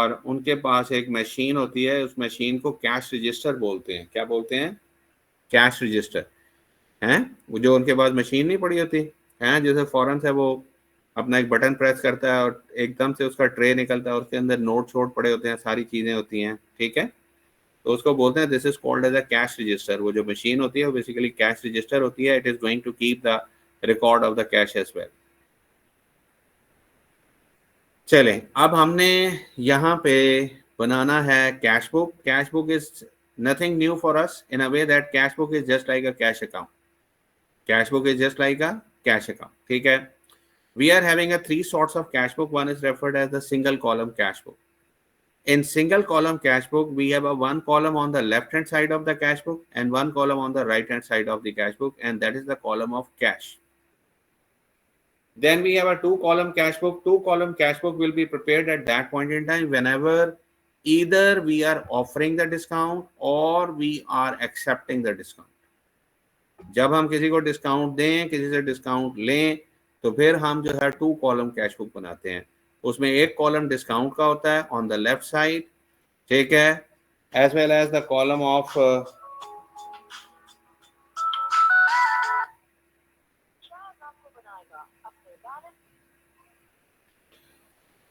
और उनके पास एक मशीन होती है, उस मशीन को कैश रजिस्टर बोलते हैं। क्या बोलते हैं? कैश रजिस्टर हैं। वो जो उनके पास मशीन नहीं पड़ी होती है, जैसे फौरन से वो अपना एक बटन प्रेस करता है और एकदम से उसका ट्रे निकलता है, उसके अंदर नोट छोट पड़े होते हैं, सारी चीज़ें होती हैं, ठीक है। तो उसको बोलते हैं this is called as a cash register. वो जो मशीन होती है वो बेसिकली कैश रजिस्टर होती है। It is going to keep the record of the cash as well. चले, अब हमने यहाँ पे बनाना है cash book. Cash book is nothing new for us in a way that cash book is just like a cash account. Cash book is just like a cash account, ठीक है। We are having a three sorts of cash book. One is referred as the single column cash book. In single column cash book, we have a one column on the left hand side of the cash book and one column on the right hand side of the cash book, and that is the column of cash. Then we have a two column cash book. Two column cash book will be prepared at that point in time whenever either we are offering the discount or we are accepting the discount. जब हम किसी को discount दें, किसी से discount लें, तो फिर हम जो है टू कॉलम कैश बुक बनाते हैं। उसमें एक कॉलम डिस्काउंट का होता है ऑन द लेफ्ट साइड, ठीक है, as well as the column of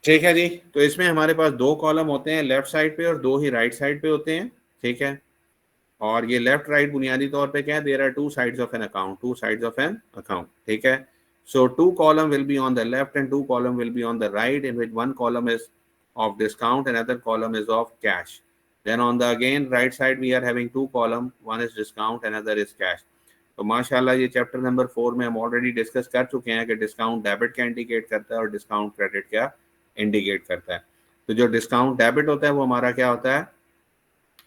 ठीक है जी। तो इसमें हमारे पास दो कॉलम होते हैं लेफ्ट साइड पे और दो ही राइट साइड पे होते हैं, ठीक है। और ये लेफ्ट राइट बुनियादी तौर पे क्या है, there are two sides of an account, two sides of an account, ठीक है। So two column will be on the left and two column will be on the right, in which one column is of discount, another column is of cash. Then on the again right side we are having two column, one is discount, another is cash. तो माशाल्लाह ये chapter number 4 में हम already discuss कर चुके हैं कि discount debit क्या इंडिकेट करता है और डिस्काउंट क्रेडिट क्या इंडिकेट करता है। तो जो डिस्काउंट डेबिट होता है वो हमारा क्या होता है,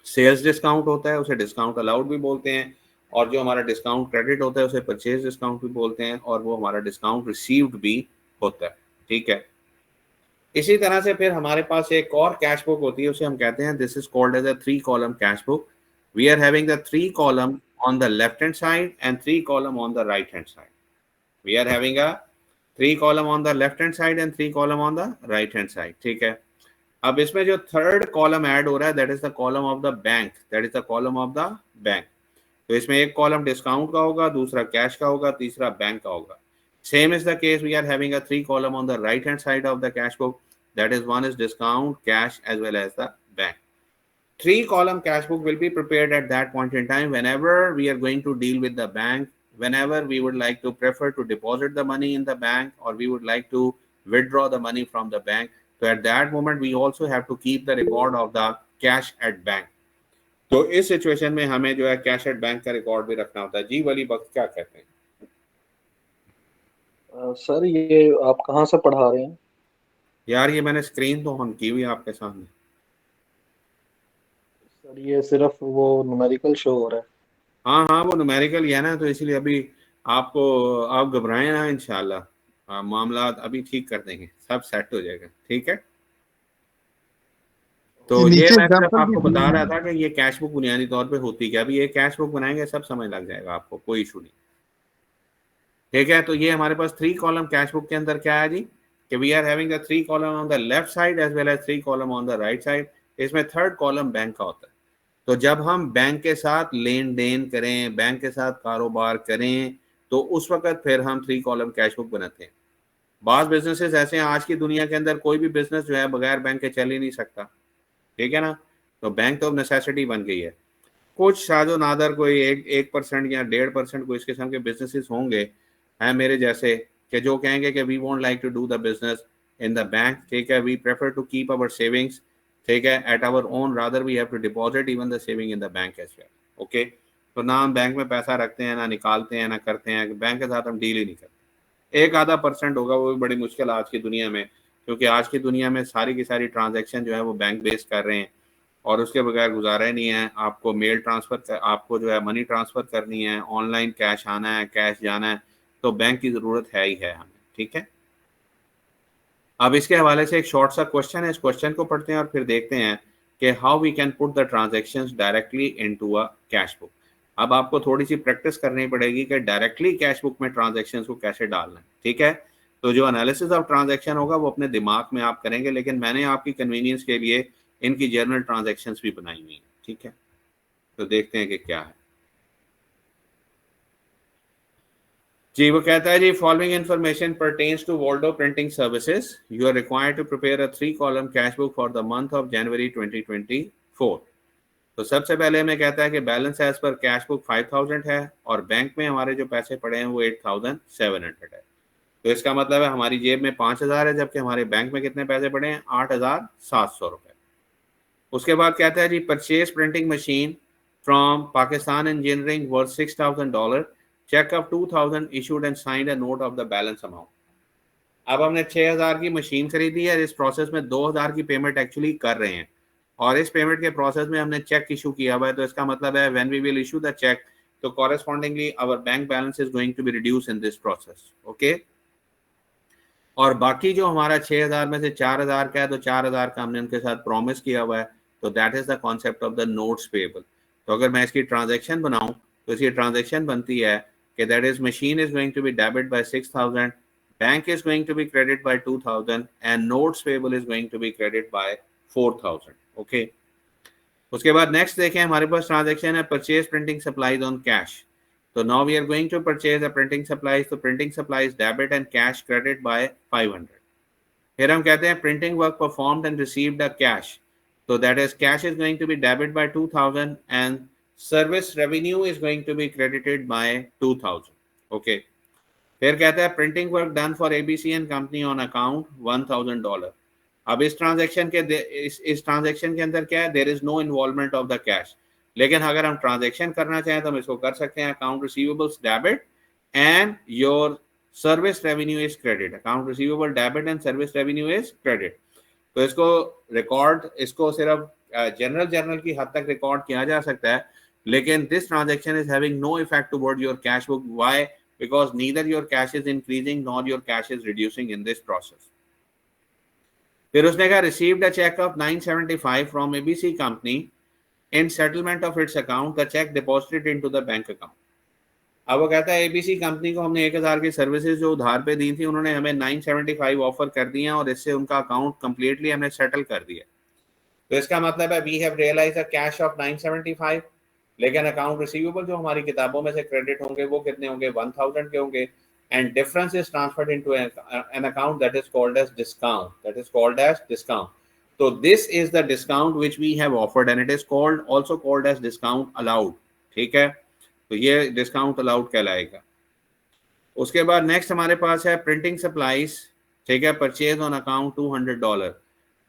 सेल्स डिस्काउंट होता है, उसे डिस्काउंट अलाउड भी बोलते हैं। और जो हमारा डिस्काउंट क्रेडिट होता है उसे परचेज डिस्काउंट भी बोलते हैं, और वो हमारा डिस्काउंट रिसीव्ड भी होता है, ठीक है। इसी तरह से फिर हमारे पास एक और कैश बुक होती है, उसे हम कहते हैं this is called as a three column cash book. We are having the three column on the left hand side and three column on the right hand side. We are having a three column on the left hand side and three column on the right hand side, ठीक है। अब इसमें जो third column add हो रहा है that is the column of the bank, that is the column of the bank. तो इसमें एक कॉलम डिस्काउंट का होगा, दूसरा कैश का होगा, तीसरा बैंक का होगा। Same is the case, we are having a three column on the right hand side of the cash book, that is one is discount, cash as well as the bank. Three column cash book will be prepared at that point in time whenever we are going to deal with the bank, whenever we would like to prefer to deposit the money in the bank or we would like to withdraw the money from the bank. So at that moment we also have to keep the record of the cash at bank. तो इस situation में हमें जो है cash at bank का record भी रखना होता है। जी वली वक्त क्या कहते हैं? सर ये आप कहाँ से पढ़ा रहे हैं? यार ये मैंने स्क्रीन तो ऑन की हुई है आपके सामने। सर ये सिर्फ वो न्यूमेरिकल शो हो रहा है। हाँ हाँ, वो न्यूमेरिकल ही है ना, तो इसलिए अभी आपको, आप घबराएं ना, इंशाल्लाह मामला अभी ठीक कर देंगे, सब सेट हो जाएगा, ठीक है। तो ये नीचे मैं सिर्फ एग्जांपल भी आपको दिए बता रहा हैं। था कि ये कैश बुक बुनियादी तौर पे होती क्या, अभी ये कैश बुक बनाएंगे सब समझ लग जाएगा आपको, कोई इशू नहीं, ठीक है। तो ये हमारे पास थ्री कॉलम कैश बुक के अंदर क्या है जी, कि we are having the three column on the left side as well as three column on the right side. इसमें थर्ड कॉलम बैंक का होता है। तो जब हम बैंक के साथ लेन देन करें, बैंक के साथ कारोबार करें, तो उस वक्त फिर हम थ्री कॉलम कैश बुक बनाते हैं। बाज़ बिजनेसेस ऐसे हैं, आज की दुनिया के अंदर कोई भी बिजनेस जो है बगैर बैंक के चल ही नहीं सकता, ठीक है ना। तो बैंक तो अब नेसेसिटी बन गई है। कुछ शादो नादर कोई 1% या 1.5% कोई इस किस्म के बिजनेसेस होंगे हैं मेरे जैसे, कि जो कहेंगे कि we won't like to do the business in the bank, ठीक है, we prefer to keep our savings, ठीक है, at our own, rather we have to deposit even the saving in the bank as well, okay. तो ना हम bank में पैसा रखते हैं, ना निकालते हैं, ना करते हैं, बैंक के साथ हम डील ही नहीं करते। एक आधा परसेंट होगा, वो भी बड़ी मुश्किल आज की दुनिया में, क्योंकि आज की दुनिया में सारी की सारी ट्रांजैक्शन जो है वो बैंक बेस्ड कर रहे हैं, और उसके बगैर गुजारा ही नहीं है। आपको मेल ट्रांसफ़र, आपको जो है मनी ट्रांसफ़र करनी है, ऑनलाइन कैश आना है, कैश जाना है, तो बैंक की ज़रूरत है ही है हमें, ठीक है। अब इसके हवाले से एक शॉर्ट सा क्वेश्चन है, इस क्वेश्चन को पढ़ते हैं और फिर देखते हैं कि how we can put the transactions directly into a cash book. अब आपको थोड़ी सी प्रैक्टिस करनी पड़ेगी कि डायरेक्टली कैश बुक में ट्रांजैक्शंस को कैसे डालना है, ठीक है। तो जो एनालिसिस ऑफ ट्रांजैक्शन होगा वो अपने दिमाग में आप करेंगे, लेकिन मैंने आपकी कन्वीनियंस के लिए इनकी जर्नल ट्रांजैक्शंस भी बनाई हुई हैं, ठीक है। तो देखते हैं कि क्या है जी। वो कहता है जी, following information pertains to Waldo printing services, you are required to prepare a 3 column cash book for the month of January 2024। तो सबसे पहले हमें कहता है कि balance as per cash book 5000 है और बैंक में हमारे जो पैसे पड़े हैं वो 8700 है। तो इसका मतलब है हमारी जेब में 5000 है, जबकि हमारे बैंक में कितने पैसे पड़े हैं, 8700 रुपए। उसके बाद कहता है जी, purchase printing machine from Pakistan engineering worth $6000, cheque of 2000 issued and signed a note of the balance amount. अब हमने 6000 की मशीन खरीदी है, इस प्रोसेस में 2000 की पेमेंट एक्चुअली कर रहे हैं और इस पेमेंट के प्रोसेस में हमने चेक इशू किया हुआ है। तो इसका मतलब है when we will issue the cheque, तो correspondingly our bank balance is going to be reduce in this process, okay. और बाकी जो हमारा 6000 में से 4000 का है, तो 4000 का हमने उनके साथ प्रॉमिस किया हुआ है, तो that is the concept of the notes payable. तो अगर मैं इसकी ट्रांजैक्शन बनाऊं तो इसकी ट्रांजैक्शन बनती है कि that is machine is going to be debit by 6000, bank is going to be credit by 2000 and notes payable is going to be credit by 4000, okay. उसके बाद नेक्स्ट देखें, हमारे पास ट्रांजैक्शन है purchase printing supplies on cash. तो now we are going to purchase the printing supplies, तो printing supplies debit and cash credit by 500। फिर हम कहते हैं printing work performed and received a cash, तो that is cash is going to be debit by 2000 and service revenue is going to be credited by 2000, okay. फिर कहता है printing work done for ABC and company on account $1000। अब इस transaction के इस transaction के अंदर क्या है, there is no involvement of the cash, लेकिन अगर हम ट्रांजैक्शन करना चाहें तो हम इसको कर सकते हैं account receivables debit and your service revenue is credit, account receivable debit and service revenue is credit. तो इसको रिकॉर्ड, इसको सिर्फ जनरल की हद तक रिकॉर्ड किया जा सकता है, लेकिन this transaction is having no effect toward your cash book, why, because neither your cash is increasing nor your cash is reducing in this process. फिर उसने कहा received a check of 975 from ABC company in settlement of its account, the check deposited into the bank account. अब वो कहता है ABC company को हमने 1000 की सर्विसेज जो उधार पे दी थी, उन्होंने हमें 975 ऑफर कर दिए हैं और इससे उनका अकाउंट कंप्लीटली हमने सेटल कर दिया। तो इसका मतलब है we have realize a cash of 975, लेकिन अकाउंट रिसीवेबल जो हमारी किताबों में से क्रेडिट होंगे वो कितने होंगे, 1000 के होंगे, and difference is transferred into an account that is called as discount, that is called as discount. तो this is the discount which we have offered and it is called also called as discount allowed, ठीक है। तो ये discount allowed कहलाएगा। उसके बाद next हमारे पास है प्रिंटिंग सप्लाईज, ठीक है, परचेज ऑन अकाउंट $200।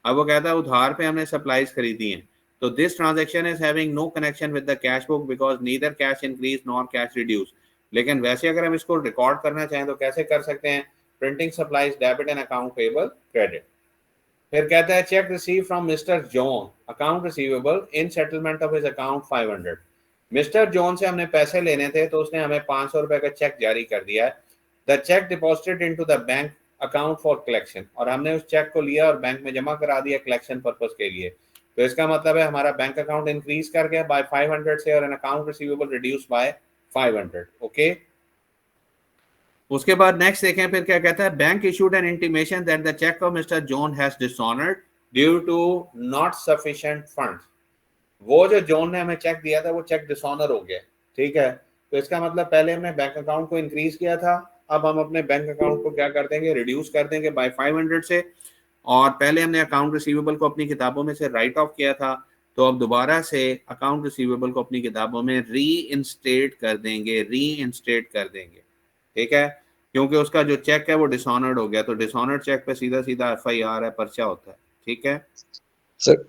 अब वो कहता है उधार पे हमने सप्लाईज खरीदी हैं, तो this transaction is having no connection with the cash book because neither cash increase nor cash reduce. लेकिन वैसे अगर हम इसको रिकॉर्ड करना चाहें तो कैसे कर सकते हैं, printing supplies debit and account payable credit. फिर कहता है check receive from mister John account receivable in settlement of his account 500। Mister John से हमने पैसे लेने थे तो उसने हमें 500 रुपए का चेक जारी कर दिया है। The cheque deposited into the bank account for collection, और हमने उस चेक को लिया और बैंक में जमा करा दिया कलेक्शन पर्पस के लिए। तो इसका मतलब है हमारा बैंक अकाउंट इंक्रीज कर गया बाय 500 से और an account receivable reduce by 500, okay. उसके बाद नेक्स्ट देखें फिर क्या कहता है, bank issued an intimation that the cheque of mister John has dishonoured due to not sufficient funds. वो जो जॉन ने हमें चेक दिया था वो चेक डिसऑनर हो गया, ठीक है। तो इसका मतलब पहले हमने बैंक अकाउंट को इंक्रीज किया था, अब हम अपने बैंक अकाउंट को क्या कर देंगे, रिड्यूस कर देंगे बाय 500 से। और पहले हमने अकाउंट रिसीवेबल को अपनी किताबों में से राइट ऑफ किया था, तो अब दोबारा से अकाउंट रिसीवेबल को अपनी किताबों में री इंस्टेट कर देंगे, ठीक है, क्योंकि उसका जो चेक है वो डिसऑनर्ड हो गया। तो डिसऑनर्ड चेक पे सीधा सीधा FIR है, पर्चा होता है, ठीक है सर।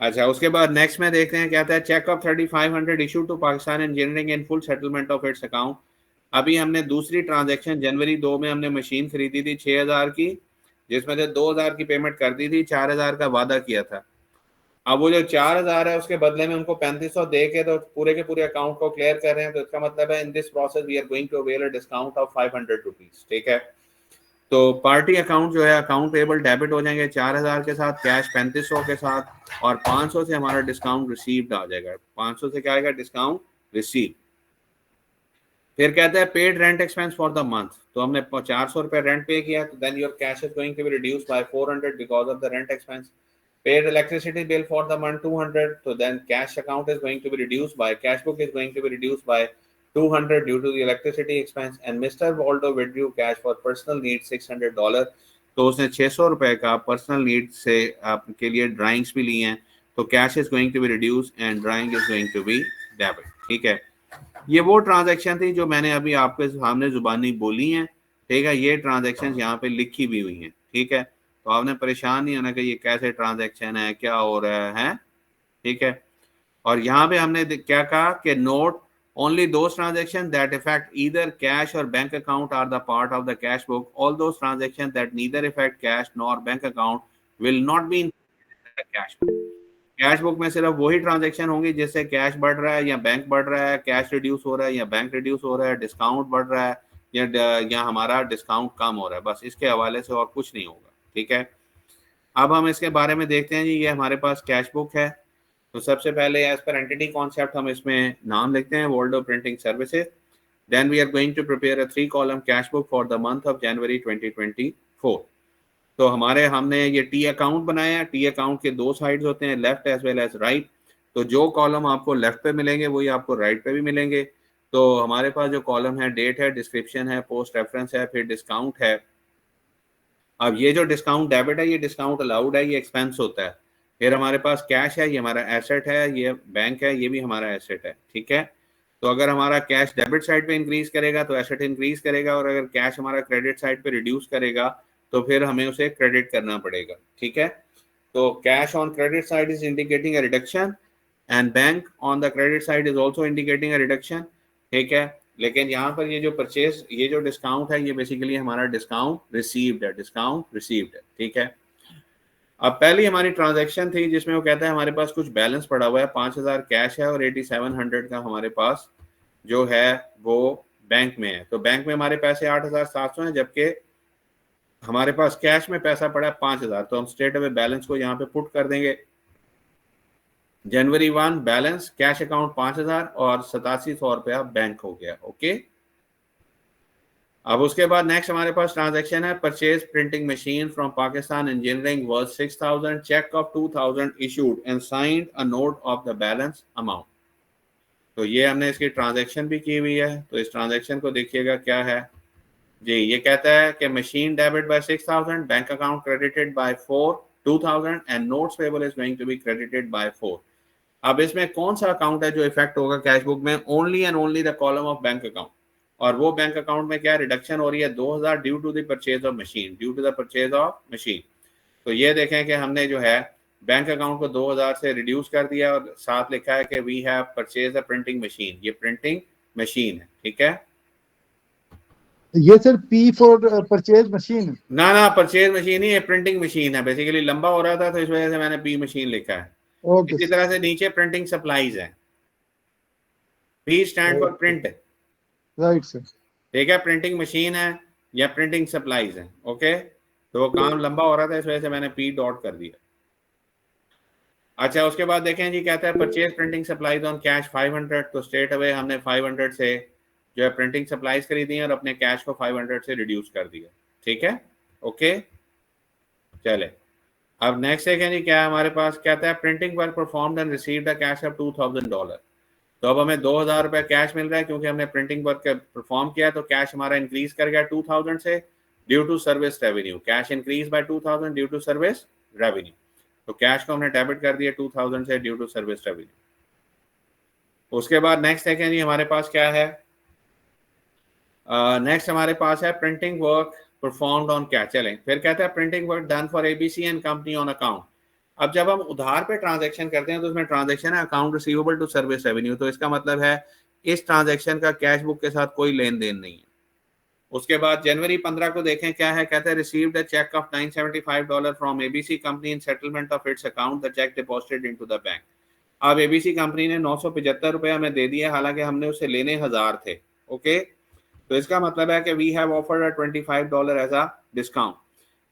अच्छा। उसके बाद नेक्स्ट में देखते हैं क्या था, cheque of 3500 issue to Pakistan engineering in full settlement of its account. अभी हमने दूसरी ट्रांजैक्शन जनवरी 2 में हमने मशीन खरीदी थी 6000 की, जिसमें से 2000 की पेमेंट कर दी थी, 4000 का वादा किया था। अब वो जो 4000 है उसके बदले में उनको 3500 दे के तो पूरे के पूरे अकाउंट को क्लियर कर रहे हैं। तो इसका मतलब है in this process we are going to avail a discount of 500 rupees, ठीक है। तो पार्टी अकाउंट जो है अकाउंट पेबल डेबिट हो जाएंगे 4000 के साथ, कैश 3500 के साथ, और 500 से हमारा डिस्काउंट रिसीव्ड आ जाएगा। 500 से क्या आएगा, डिस्काउंट रिसीव। फिर कहता है paid rent expense for the month, तो हमने 400 रुपये रेंट पे किया, तो then your cash is going to be reduce by 400 because of the rent expense. Paid electricity bill for the month 200, so then cash account is going to be reduced by, cash book is going to be reduced by 200 due to the electricity expense. And Mr. Waldo withdrew cash for personal needs $600, तो उसने 600 रुपए का personal need से आपके लिए drawings भी लिए हैं, तो cash is going to be reduce and drawing is going to be debit. ठीक है, ये वो ट्रांजैक्शन थी जो मैंने अभी आपके सामने जुबानी बोली हैं. ठीक है, ये ट्रांजैक्शन यहाँ पे लिखी भी हुई हैं. ठीक है, तो आपने परेशान नहीं होना कि ये कैसे ट्रांजैक्शन है, क्या हो रहा है. ठीक है, और यहाँ पे हमने क्या कहा कि note only those transactions that affect either cash or bank account are the part of the cash book. All those transactions that neither affect cash nor bank account will not be in the cash book. Cash book में सिर्फ वही transaction होंगी जिससे cash बढ़ रहा है या bank बढ़ रहा है, कैश रिड्यूस हो रहा है या बैंक रिड्यूस हो रहा है, डिस्काउंट बढ़ रहा है या हमारा डिस्काउंट कम हो रहा है, बस इसके हवाले से और कुछ नहीं होगा. ठीक है, अब हम इसके बारे में देखते हैं जी. ये हमारे पास कैश बुक है, तो सबसे पहले एज पर एंटिटी कॉन्सेप्ट हम इसमें नाम लिखते हैं Waldo printing services. Then we are going to prepare a 3 column cash book for the month of January 2024. तो हमने ये टी अकाउंट बनाया. टी अकाउंट के दो साइड्स होते हैं, left as well as right. तो जो कॉलम आपको लेफ्ट पे मिलेंगे वही आपको राइट पे भी मिलेंगे. तो हमारे पास जो कॉलम है, डेट है, डिस्क्रिप्शन है, पोस्ट रेफरेंस है, फिर डिस्काउंट है. अब ये जो डिस्काउंट डेबिट है, ये डिस्काउंट अलाउड है, ये एक्सपेंस होता है. फिर हमारे पास कैश है, ये हमारा एसेट है, ये बैंक है, ये भी हमारा एसेट है. ठीक है, तो अगर हमारा कैश डेबिट साइड पे इंक्रीज करेगा तो एसेट इंक्रीज करेगा, और अगर कैश हमारा क्रेडिट साइड पे रिड्यूस करेगा तो फिर हमें उसे क्रेडिट करना पड़ेगा. ठीक है, तो cash on credit side is indicating a reduction and bank on the credit side is also indicating a reduction. ठीक है, लेकिन यहाँ पर ये जो परचेज, ये जो डिस्काउंट है, ये बेसिकली हमारा डिस्काउंट रिसीव्ड है, डिस्काउंट रिसीव्ड है. ठीक है, अब पहली हमारी ट्रांजैक्शन थी जिसमें वो कहता है हमारे पास कुछ बैलेंस पड़ा हुआ है, 5,000 कैश है और 8700 का हमारे पास जो है वो बैंक में है. तो बैंक में हमारे पैसे 8,700 हैं, जबकि हमारे पास कैश में पैसा पड़ा है 5,000. तो हम स्ट्रेट अवे बैलेंस को यहाँ पे पुट कर देंगे. जनवरी 1 बैलेंस कैश अकाउंट 5,000 और 8700 रुपया बैंक हो गया. ओके, अब उसके बाद नेक्स्ट हमारे पास ट्रांजैक्शन है purchase printing machine from Pakistan engineering worth 6,000, cheque of 2,000 issued and signed a note of the balance amount. तो ये हमने इसकी ट्रांजैक्शन भी की हुई है. तो इस ट्रांजैक्शन को देखिएगा क्या है जी. ये कहता है कि machine debit by 6,000, bank account credited by 2,000 and notes payable is going to be credited by 4. अब इसमें कौन सा अकाउंट है जो इफेक्ट होगा कैश बुक में? Only and only the column of bank account. और वो बैंक अकाउंट में क्या रिडक्शन हो रही है? 2,000 due to the purchase of machine, due to the purchase of machine. तो ये देखें कि हमने जो है बैंक अकाउंट को 2,000 से रिड्यूस कर दिया और साथ लिखा है कि we have purchase a printing machine. ये प्रिंटिंग मशीन है. ठीक है, ये sir P for purchase machine? ना परचेज मशीन ही, ये प्रिंटिंग मशीन है. बेसिकली लंबा हो रहा था तो इस वजह से मैंने पी मशीन लिखा है. ओके. इसी तरह से नीचे प्रिंटिंग सप्लाईज है, P stand for print. Right sir. ठीक है, प्रिंटिंग मशीन है या प्रिंटिंग सप्लाईज है. ओके, तो वो काम लंबा हो रहा था इस वजह से मैंने पी डॉट कर दिया. अच्छा, उसके बाद देखें जी, कहता है purchase printing supplies on cash 500. तो स्ट्रेट अवे हमने 500 से जो है प्रिंटिंग सप्लाईज खरीदी है और अपने कैश को 500 से रिड्यूस कर दिया. ठीक है, ओके, चले अब नेक्स्ट देखें जी क्या हमारे पास. कहता है printing work performed and received the cash of $2,000. तो अब हमें 2,000 रुपये कैश मिल रहा है क्योंकि हमने प्रिंटिंग वर्क परफॉर्म किया. तो कैश हमारा इंक्रीज कर गया 2,000 से due to service revenue. Cash increase by 2,000 due to service revenue. तो कैश को हमने डेबिट कर दिया 2,000 से ड्यू टू सर्विस रेवेन्यू. उसके बाद नेक्स्ट देखें जी हमारे पास क्या है. नेक्स्ट हमारे पास है प्रिंटिंग वर्क परफॉर्म्ड ऑन क्या. चलें, फिर कहता है printing work done for ABC and company on account. अब जब हम उधार पे ट्रांजैक्शन करते हैं तो उसमें ट्रांजैक्शन है account receivable to service revenue. तो इसका मतलब है इस ट्रांजैक्शन का कैश बुक के साथ कोई लेन देन नहीं है. उसके बाद जनवरी 15 को देखें क्या है. कहता है received a cheque of $975 from ABC company in settlement of its account, the cheque deposited into the bank. अब एबीसी कंपनी ने 975 रुपये हमें दे दिए, हालांकि हमने उसे लेने 1,000 थे. ओके, तो इसका मतलब है कि we have offered a $25 as a discount.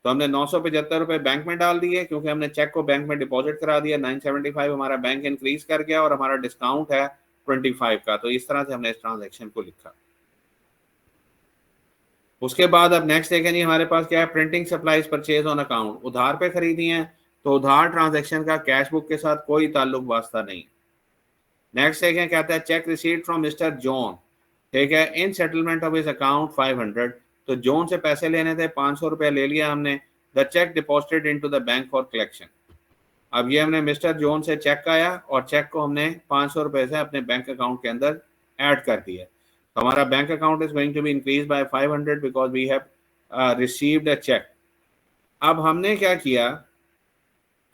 तो हमने 975 रुपये बैंक में डाल दिए क्योंकि हमने चेक को बैंक में डिपॉजिट करा दिया. 975 हमारा बैंक इंक्रीज कर गया और हमारा डिस्काउंट है 25 का. तो इस तरह से हमने इस ट्रांजैक्शन को लिखा. उसके बाद अब नेक्स्ट देखें जी हमारे पास क्या है, printing supplies purchase on account, उधार पे खरीदी हैं तो उधार ट्रांजैक्शन का कैश बुक के साथ कोई ताल्लुक वास्ता नहीं। नेक्स्ट देखें कहता है cheque receipt from mister John, ठीक है, in settlement of his account 500, तो जॉन से पैसे लेने थे, 500 रुपया ले लिया हमने, the cheque deposited into the bank for collection. अब ये हमने मिस्टर जॉन से चेक आया और चेक को हमने 500 रुपए से अपने बैंक अकाउंट के अंदर ऐड कर दिया, तो हमारा bank account is going to be increase by 500 because we have received a cheque. अब हमने क्या किया,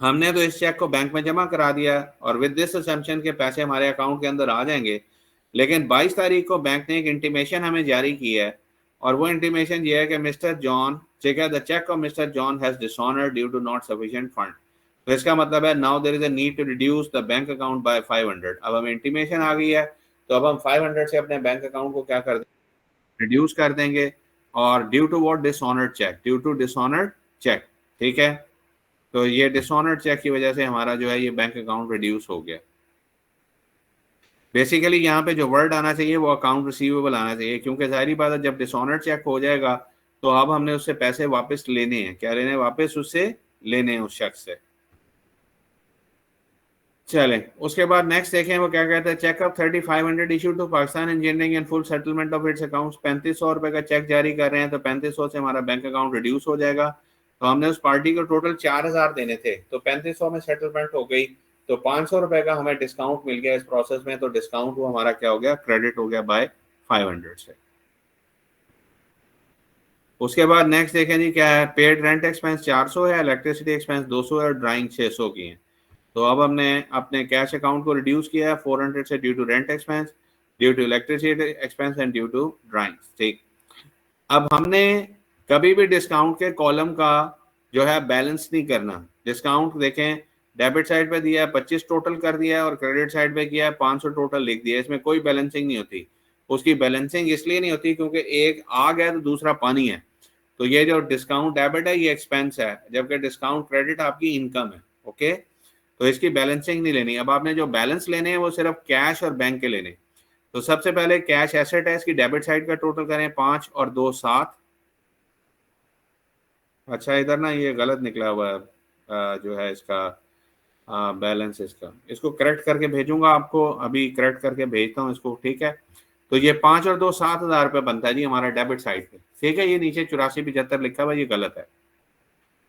हमने तो इस चेक को बैंक में जमा करा दिया और विद दिस असम्पशन के पैसे हमारे अकाउंट के अंदर आ जाएंगे, लेकिन 22 तारीख को बैंक ने एक इंटीमेशन हमें जारी की है और वो इंटीमेशन ये है कि मिस्टर जॉन, ठीक है, the cheque of mister John has dishonoured due to not sufficient fund. तो इसका मतलब है now there is a need to reduce the bank account by 500। अब हमें इंटीमेशन आ गई है तो अब हम 500 से अपने बैंक अकाउंट को क्या कर देंगे, रिड्यूस कर देंगे, और due to what, dishonoured cheque, due to dishonoured cheque, ठीक है। तो ये डिसऑनर्ड चेक की वजह से हमारा जो है ये बैंक अकाउंट रिड्यूस हो गया। बेसिकली यहाँ पे जो वर्ड आना चाहिए वो अकाउंट रिसीवेबल आना चाहिए, क्योंकि जाहिर बात है जब डिसऑनर्ड चेक हो जाएगा तो अब हमने उससे पैसे वापस लेने हैं, क्या लेने हैं, वापस उससे लेने हैं उस शख्स से। चलें उसके बाद नेक्स्ट देखें वो क्या कहता है, cheque of 3500 issue to Pakistan engineering and full settlement of its accounts. 3500 रुपए का चेक जारी कर रहे हैं तो 3500 से हमारा बैंक अकाउंट रिड्यूस हो जाएगा। तो हमने उस पार्टी को टोटल 4000 देने थे, तो 3500 में सेटलमेंट हो गई, तो 500 रुपए का हमें डिस्काउंट मिल गया इस प्रोसेस में, तो डिस्काउंट वो हमारा क्या हो गया, क्रेडिट हो गया बाय 500 से। उसके बाद नेक्स्ट देखें जी क्या है, पेड रेंट एक्सपेंस 400 है, इलेक्ट्रिसिटी एक्सपेंस 200 है और ड्राइंग 600 की है। तो अब हमने अपने कैश अकाउंट को रिड्यूस किया है 400 से due to rent expense, due to electricity expense and due to drawings, ठीक। अब हमने कभी भी डिस्काउंट के कॉलम का जो है बैलेंस नहीं करना। डिस्काउंट देखें डेबिट साइड पे दिया है 25 टोटल कर दिया है और क्रेडिट साइड पे किया है 500 टोटल लिख दिया है, इसमें कोई बैलेंसिंग नहीं होती। उसकी बैलेंसिंग इसलिए नहीं होती क्योंकि एक आ गया तो दूसरा पानी है। तो ये जो डिस्काउंट डेबिट है ये एक्सपेंस है, जबकि डिस्काउंट क्रेडिट आपकी इनकम है, ओके। तो इसकी बैलेंसिंग नहीं लेनी। अब आपने जो बैलेंस लेने हैं वो सिर्फ कैश और बैंक के लेने। तो सबसे पहले कैश एसेट है, इसकी डेबिट साइड का टोटल करें 5 और 2 7। अच्छा इधर ना ये गलत निकला हुआ है जो है इसका बैलेंस, इसको करेक्ट करके भेजूंगा आपको, अभी करेक्ट करके भेजता हूँ इसको, ठीक है। तो ये 5 और 2 7,000 रुपये बनता है जी हमारा डेबिट साइड पे, ठीक है। ये नीचे 8475 लिखा हुआ, ये गलत है।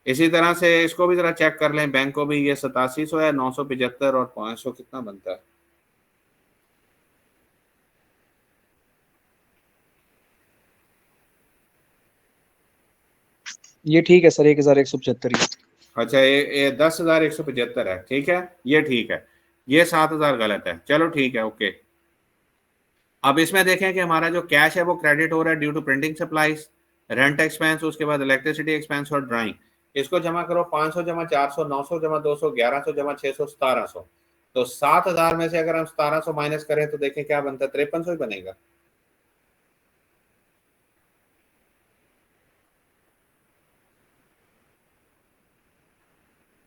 इसी तरह से इसको भी जरा चेक कर लें, बैंक को भी, ये 8700 है, 975 और 500 कितना बनता है। ये ठीक है सर, 1175। अच्छा ये 10,175 है, ठीक है, ये ठीक है, ये 7,000 गलत है, चलो ठीक है, ओके। अब इसमें देखें कि हमारा जो कैश है वो क्रेडिट हो रहा है due to printing supplies, rent expense, उसके बाद इलेक्ट्रिसिटी एक्सपेंस और ड्राइंग। इसको जमा करो, 500 जमा 400, 900 जमा 200, 1100 जमा 600, 1700। तो 7,000 में से अगर हम 1700 माइनस करें तो देखें क्या बनता है, 5300 ही बनेगा।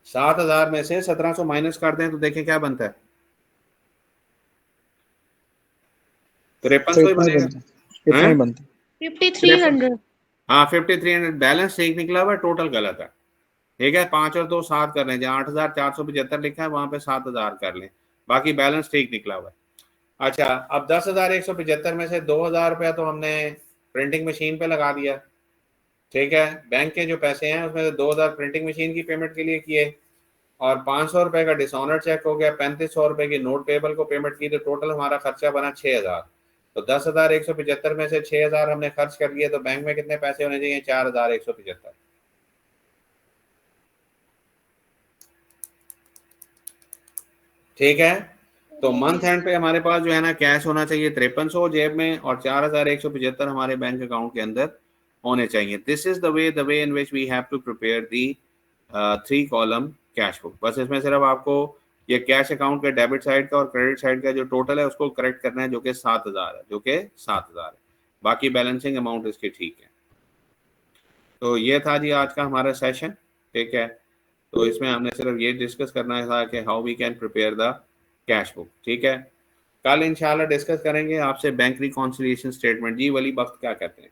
सात हजार में से 1700 माइनस कर दें तो देखें क्या बनता है, 5300 ही बनेगा, इतना ही बनता है। 5300। हाँ 5300 बैलेंस ठीक निकला हुआ, टोटल गलत है, ठीक है। 5 और 2 7 कर लें, जहाँ 8475 लिखा है वहां पे 7000 कर लें, बाकी बैलेंस ठीक निकला हुआ है। अच्छा अब 10,175 में से 2,000 रुपया तो हमने प्रिंटिंग मशीन पे लगा दिया, ठीक है। बैंक के जो पैसे हैं उसमें से 2,000 प्रिंटिंग मशीन की पेमेंट के लिए किए और 500 रुपए का डिसऑनर चेक हो गया, 3500 रुपए की नोट पेबल को पेमेंट की, तो टोटल हमारा खर्चा बना 6,000। तो 10,175 में से 6,000 हमने खर्च कर दिए, तो बैंक में कितने पैसे होने चाहिए, 4,175, ठीक है। तो मंथ एंड पे हमारे पास जो है ना कैश होना चाहिए 5300 जेब में और 4,175 हमारे बैंक अकाउंट के अंदर होने चाहिए। This is the way in which we have to prepare the 3 column cash book. बस इसमें सिर्फ आपको ये कैश अकाउंट के डेबिट साइड का और क्रेडिट साइड का जो टोटल है उसको करेक्ट करना है, जो कि 7,000 है, जो कि 7,000 है, बाकी बैलेंसिंग अमाउंट इसकी ठीक है। तो ये था जी आज का हमारा सेशन, ठीक है। तो इसमें हमने सिर्फ ये डिस्कस करना था कि how we can prepare the cash book, ठीक है। कल इंशाल्लाह डिस्कस करेंगे आपसे बैंक रिकॉन्सिलिएशन स्टेटमेंट। जी वली वक्त क्या कहते हैं।